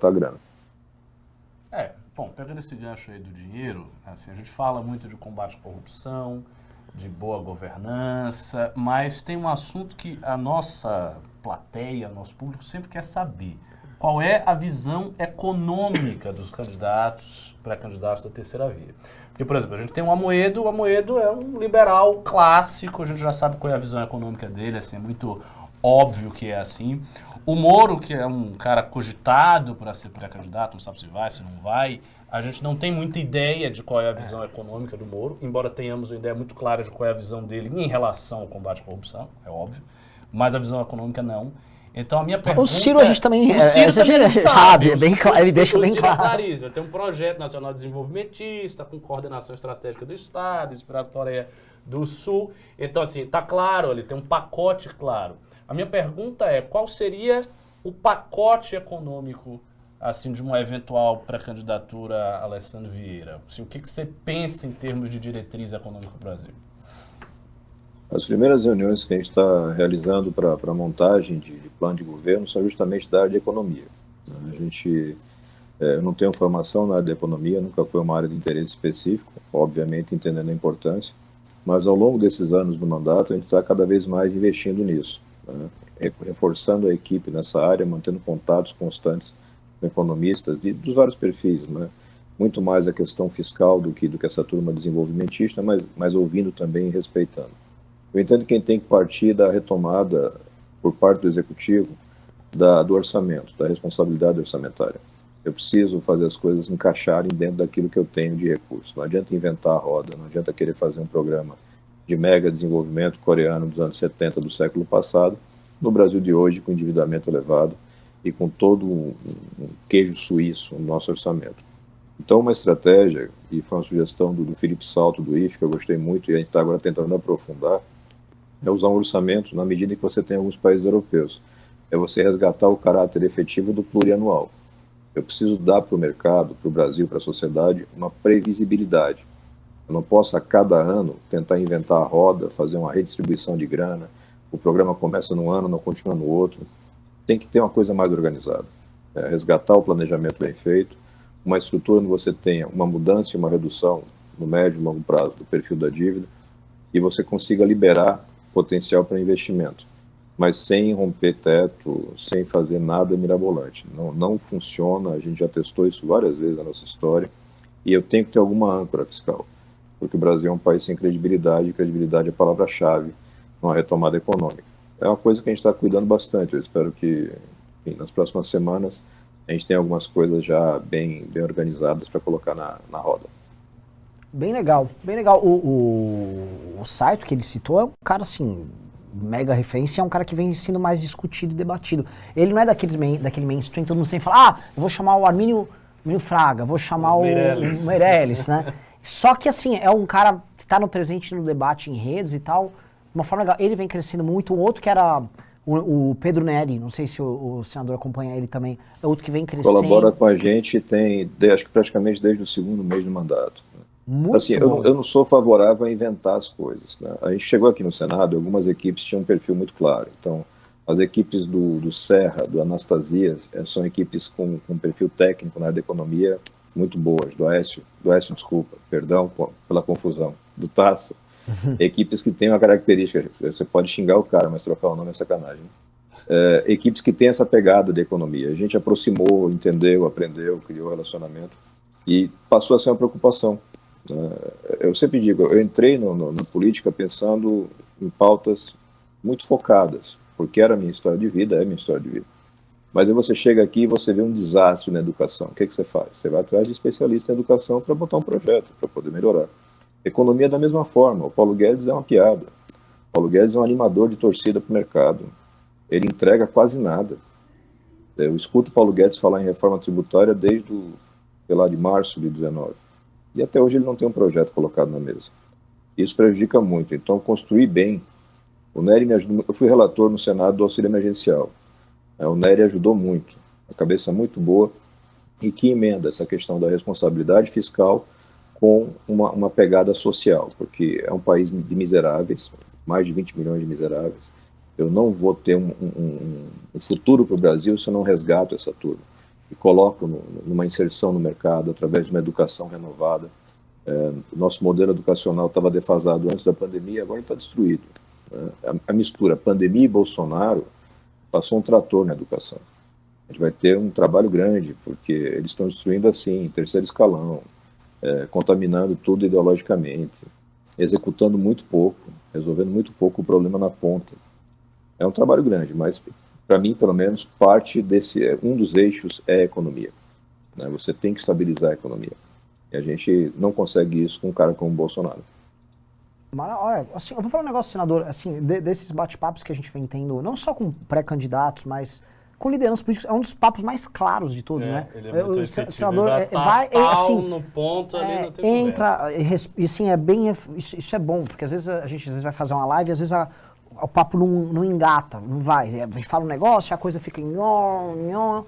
a grana. Bom, pegando esse gancho aí do dinheiro, assim, a gente fala muito de combate à corrupção, de boa governança, mas tem um assunto que a nossa plateia, nosso público sempre quer saber. Qual é a visão econômica dos candidatos, pré-candidatos da terceira via? Porque, por exemplo, a gente tem o Amoedo é um liberal clássico, a gente já sabe qual é a visão econômica dele, assim, é muito óbvio que é assim. O Moro, que é um cara cogitado para ser pré-candidato, não sabe se vai, se não vai. A gente não tem muita ideia de qual é a visão econômica do Moro, embora tenhamos uma ideia muito clara de qual é a visão dele em relação ao combate à corrupção, é óbvio, mas a visão econômica não. Então a minha pergunta... O Ciro a gente também... O Ciro também não sabe, é bem claro, ele deixa bem claro. Claríssimo. Tem um projeto nacional desenvolvimentista, com coordenação estratégica do Estado, exploratória do Sul. Então, assim, tá claro, ele tem um pacote claro. A minha pergunta é, qual seria o pacote econômico assim, de uma eventual pré-candidatura a Alessandro Vieira? Assim, o que você pensa em termos de diretriz econômica do Brasil? As primeiras reuniões que a gente está realizando para a montagem de plano de governo são justamente da área de economia. A gente eu não tenho formação na área de economia, nunca foi uma área de interesse específico, obviamente entendendo a importância, mas ao longo desses anos do mandato a gente está cada vez mais investindo nisso, né? Reforçando a equipe nessa área, mantendo contatos constantes com economistas dos vários perfis, né? Muito mais a questão fiscal do que essa turma desenvolvimentista, mas ouvindo também e respeitando. Eu entendo que quem tem que partir da retomada por parte do executivo do orçamento, da responsabilidade orçamentária. Eu preciso fazer as coisas encaixarem dentro daquilo que eu tenho de recurso. Não adianta inventar a roda, não adianta querer fazer um programa de mega desenvolvimento coreano dos anos 70 do século passado, no Brasil de hoje, com endividamento elevado e com todo um queijo suíço no nosso orçamento. Então, uma estratégia, e foi uma sugestão do Felipe Salto, do IFE, que eu gostei muito, e a gente está agora tentando aprofundar, é usar um orçamento na medida que você tem alguns países europeus. É você resgatar o caráter efetivo do plurianual. Eu preciso dar para o mercado, para o Brasil, para a sociedade, uma previsibilidade. Eu não posso, a cada ano, tentar inventar a roda, fazer uma redistribuição de grana. O programa começa num ano, não continua no outro. Tem que ter uma coisa mais organizada. Resgatar o planejamento bem feito, uma estrutura onde você tenha uma mudança e uma redução no médio e longo prazo do perfil da dívida e você consiga liberar potencial para investimento, mas sem romper teto, sem fazer nada mirabolante. Não funciona, a gente já testou isso várias vezes na nossa história, e eu tenho que ter alguma âncora fiscal, porque o Brasil é um país sem credibilidade, e credibilidade é a palavra-chave numa retomada econômica. É uma coisa que a gente está cuidando bastante, eu espero que, enfim, nas próximas semanas a gente tenha algumas coisas já bem organizadas para colocar na roda. Bem legal, bem legal. O site que ele citou é um cara assim, mega referência, é um cara que vem sendo mais discutido e debatido. Ele não é daquele mainstream, todo mundo sempre fala, eu vou chamar o Armínio Fraga, vou chamar o Meirelles, né? Só que assim, é um cara que está no presente no debate em redes e tal, de uma forma legal. Ele vem crescendo muito. O outro que era o Pedro Neri, não sei se o senador acompanha ele também, é outro que vem crescendo. Colabora com a gente, acho que praticamente desde o segundo mês do mandato. Muito assim, bom. Eu não sou favorável a inventar as coisas, né? A gente chegou aqui no Senado, algumas equipes tinham um perfil muito claro. Então, as equipes do Serra, do Anastasias, são equipes com um perfil técnico na área da economia muito boas. Do Aécio, desculpa, perdão pela confusão, do Tasso. Equipes que têm uma característica, você pode xingar o cara, mas trocar o nome é sacanagem. Equipes que têm essa pegada de economia. A gente aproximou, entendeu, aprendeu, criou relacionamento e passou a ser uma preocupação. Eu sempre digo, eu entrei na política pensando em pautas muito focadas, porque era a minha história de vida, é a minha história de vida. Mas aí você chega aqui e você vê um desastre na educação. O que você faz? Você vai atrás de especialista em educação para botar um projeto, para poder melhorar. Economia da mesma forma. O Paulo Guedes é uma piada. O Paulo Guedes é um animador de torcida para o mercado. Ele entrega quase nada. Eu escuto o Paulo Guedes falar em reforma tributária desde de março de 2019. E até hoje ele não tem um projeto colocado na mesa. Isso prejudica muito. Então, construir bem. O Nery me ajudou. Eu fui relator no Senado do auxílio emergencial. O Nery ajudou muito. Uma cabeça muito boa e que emenda essa questão da responsabilidade fiscal com uma pegada social, porque é um país de miseráveis, mais de 20 milhões de miseráveis. Eu não vou ter um futuro para o Brasil se eu não resgato essa turma. e colocam numa inserção no mercado através de uma educação renovada. Nosso modelo educacional estava defasado antes da pandemia, agora está destruído. A mistura pandemia e Bolsonaro passou um trator na educação. A gente vai ter um trabalho grande, porque eles estão destruindo assim, em terceiro escalão, contaminando tudo ideologicamente, executando muito pouco, resolvendo muito pouco o problema na ponta. É um trabalho grande, mas para mim, pelo menos, parte desse, um dos eixos é a economia. Né? Você tem que estabilizar a economia. E a gente não consegue isso com um cara como o Bolsonaro. Mas, olha, assim, eu vou falar um negócio, senador, assim, desses bate-papos que a gente vem tendo, não só com pré-candidatos, mas com lideranças políticas, é um dos papos mais claros de todos, né? Ele é muito efetivo, senador, ele vai assim, no ponto ali, não tem entra, e sim, é bem, isso é bom, porque às vezes a gente vai fazer uma live e às vezes o papo não engata, não vai, a gente fala um negócio, a coisa fica nhó, nhó,